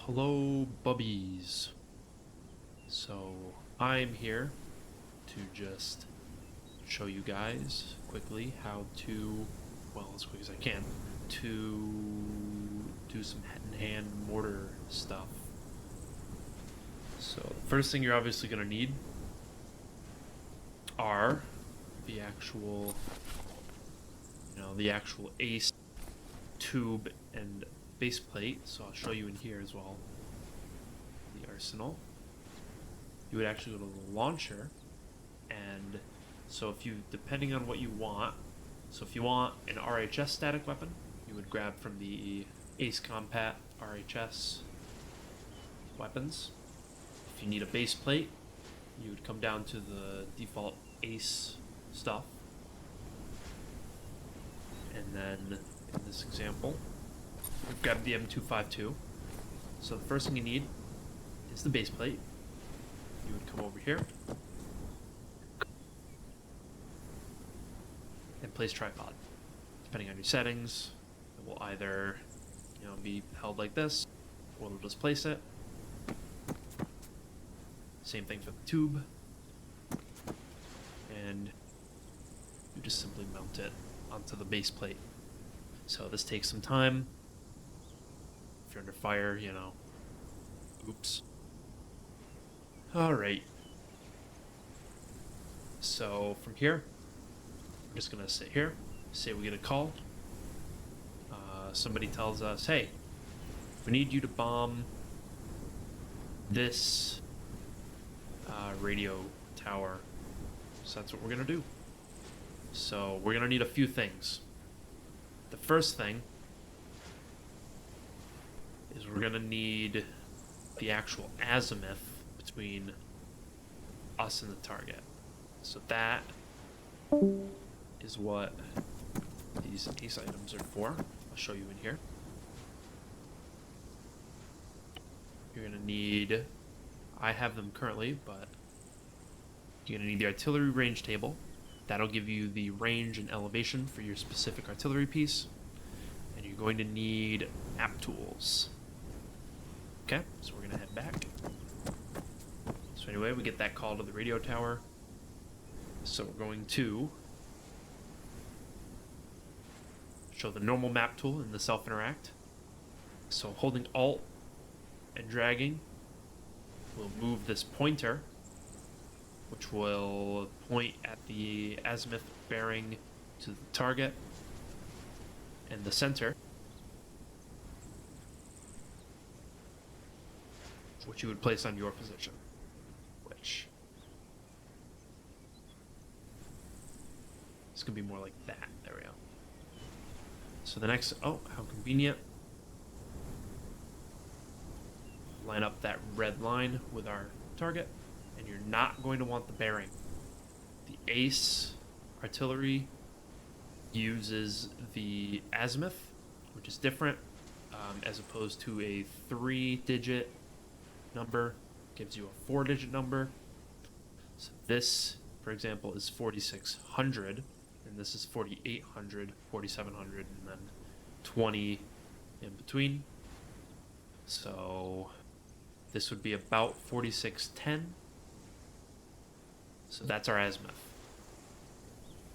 Hello, bubbies. So, I'm here to just show you guys quickly how to, well, as quick as I can, to do some hand mortar stuff. So, the first thing you're obviously going to need are the actual, the actual ace tube and base plate. So, I'll show you in here as well. The arsenal. You would actually go to the launcher, and so if you, depending on what you want, so if you want an RHS static weapon, you would grab from the Ace Compat RHS weapons. If you need a base plate, you would come down to the default Ace stuff, and then in this example, we've grabbed the M252. So the first thing you need is the base plate. You would come over here and place tripod. Depending on your settings, it will either, be held like this, or it'll just place it. Same thing for the tube. And you just simply mount it onto the base plate. So this takes some time. If you're under fire, oops. Alright. So from here, I'm just gonna sit here, say we get a call. Somebody tells us, hey, we need you to bomb this radio tower. So that's what we're gonna do. So we're gonna need a few things. The first thing is we're gonna need the actual azimuth between us and the target. So that is what these ace items are for. I'll show you in here. You're gonna need, I have them currently, but you're gonna need the artillery range table. That'll give you the range and elevation for your specific artillery piece. And you're going to need map tools. Okay, so we're gonna head back. So anyway, we get that call to the radio tower. So we're going to show the normal map tool in the self-interact. So holding Alt and dragging will move this pointer, which will point at the azimuth bearing to the target and the center, which you would place on your position. Which it's gonna be more like that. There we go. So the next, oh, how convenient. Line up that red line with our target, and you're not going to want the bearing. The Ace artillery uses the azimuth, which is different, as opposed to a 3-digit number. Gives you a 4-digit number. So this, for example, is 4600, and this is 4800, 4700, and then 20 in between. So this would be about 4610. So that's our azimuth.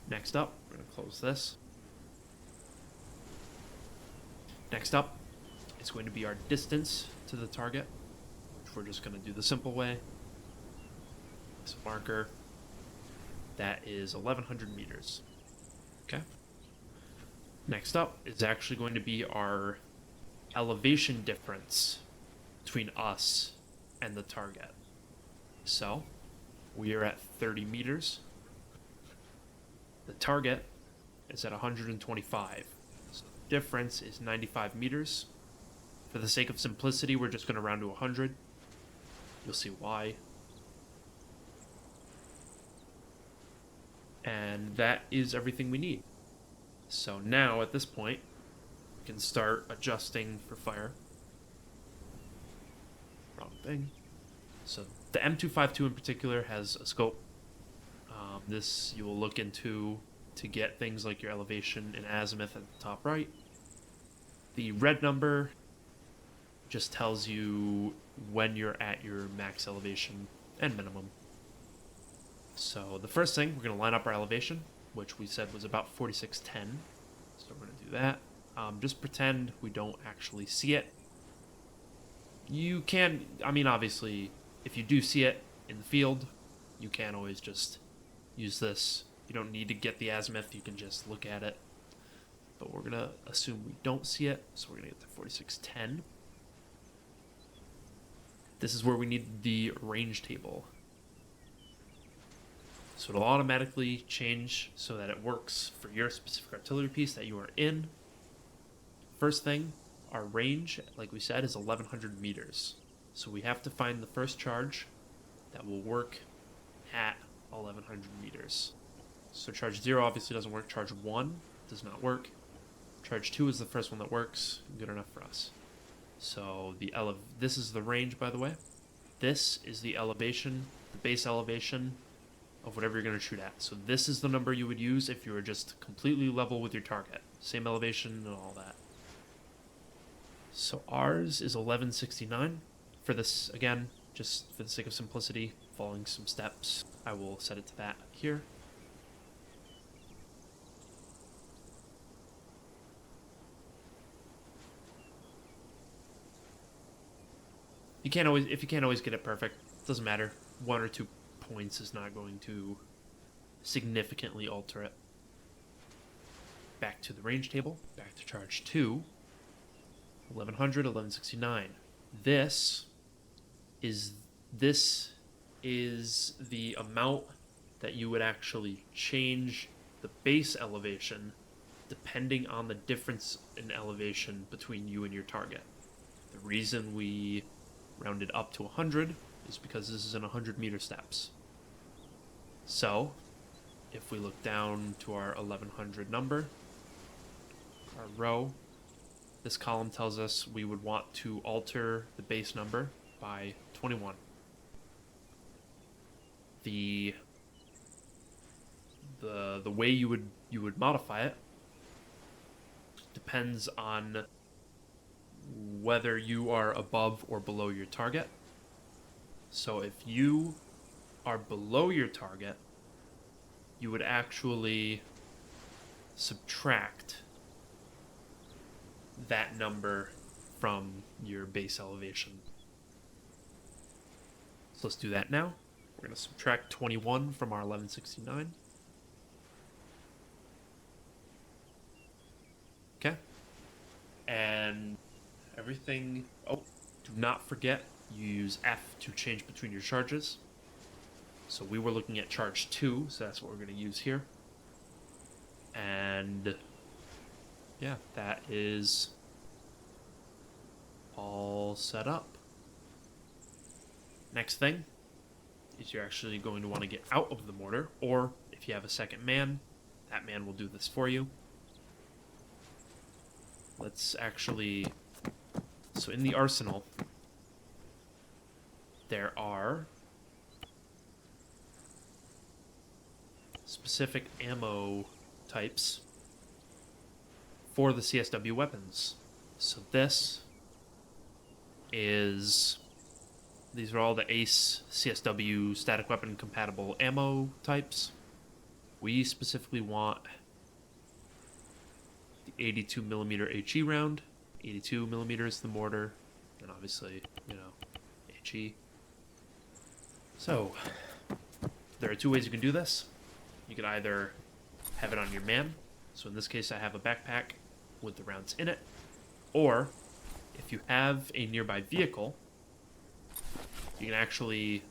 Next up, we're going to close this. Next up, it's going to be our distance to the target, which we're just going to do the simple way. This marker, that is 1100 meters. Okay. Next up is actually going to be our elevation difference between us and the target. So we are at 30 meters. The target is at 125. So the difference is 95 meters. For the sake of simplicity, we're just going to round to 100. You'll see why. And that is everything we need. So now, at this point, we can start adjusting for fire. Wrong thing. So the M252 in particular has a scope. This you will look into to get things like your elevation and azimuth at the top right. The red number just tells you when you're at your max elevation and minimum. So the first thing, we're going to line up our elevation, which we said was about 4610. So we're going to do that. Just pretend we don't actually see it. You can, I mean, obviously, if you do see it in the field, you can always just use this. You don't need to get the azimuth, you can just look at it. But we're going to assume we don't see it, so we're going to get to 4610. This is where we need the range table. So it'll automatically change so that it works for your specific artillery piece that you are in. First thing, our range, like we said, is 1100 meters. So we have to find the first charge that will work at 1100 meters. So charge 0 obviously doesn't work. Charge 1 does not work. Charge 2 is the first one that works. Good enough for us. So this is the range, by the way. This is the elevation, the base elevation of whatever you're going to shoot at. So this is the number you would use if you were just completely level with your target. Same elevation and all that. So ours is 1169. For this, again, just for the sake of simplicity, following some steps, I will set it to that here. If you can't always get it perfect, it doesn't matter. 1 or 2 points is not going to significantly alter it. Back to the range table, back to charge 2. 1100, 1169. This is the amount that you would actually change the base elevation depending on the difference in elevation between you and your target. The reason we rounded up to 100 is because this is in 100 meter steps. So if we look down to our 1100 number, our row, this column tells us we would want to alter the base number by 21. The way you would modify it depends on whether you are above or below your target. So if you are below your target, you would actually subtract that number from your base elevation. So let's do that now. We're going to subtract 21 from our 1169. Okay. And everything... Oh, do not forget, you use F to change between your charges. So we were looking at charge 2, so that's what we're going to use here. And yeah, that is all set up. Next thing is you're actually going to want to get out of the mortar, or if you have a second man, that man will do this for you. Let's actually... So in the arsenal, there are specific ammo types for the CSW weapons. So these are all the ACE CSW static weapon compatible ammo types. We specifically want the 82 millimeter HE round. 82 millimeters the mortar, and obviously, HE. So there are 2 ways you can do this. You can either have it on your man. So in this case, I have a backpack with the rounds in it. Or if you have a nearby vehicle, you can actually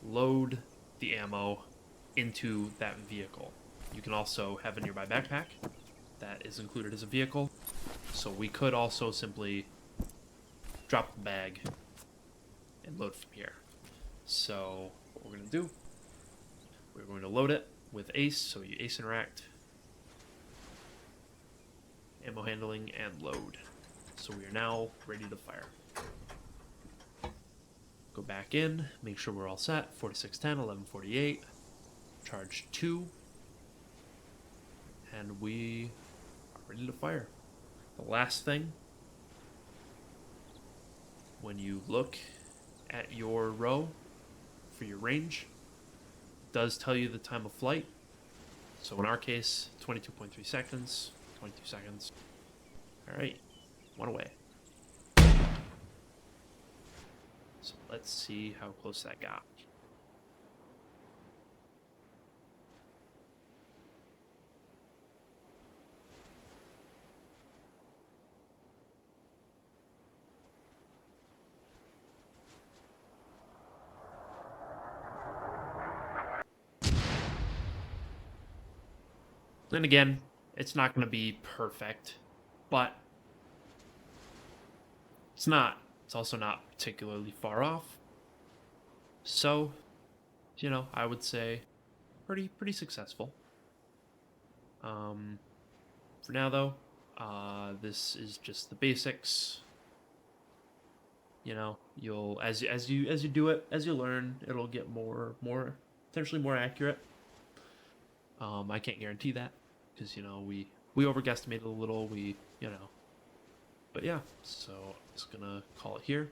load the ammo into that vehicle. You can also have a nearby backpack that is included as a vehicle. So we could also simply drop the bag and load from here. So what we're going to do, we're going to load it with ACE, so you ACE interact, ammo handling, and load. So we are now ready to fire. Go back in, make sure we're all set. 4610, 1148, charge 2, and we are ready to fire. The last thing when you look at your row for your range, it does tell you the time of flight. So in our case, 22.3 seconds, 22 seconds. All right, one away. So let's see how close that got. And again, it's not going to be perfect, but it's not. It's also not particularly far off. So, I would say pretty successful. For now though, this is just the basics. You'll as you do it, as you learn, it'll get more potentially more accurate. I can't guarantee that because we overestimated a little. But yeah. So I'm just gonna call it here.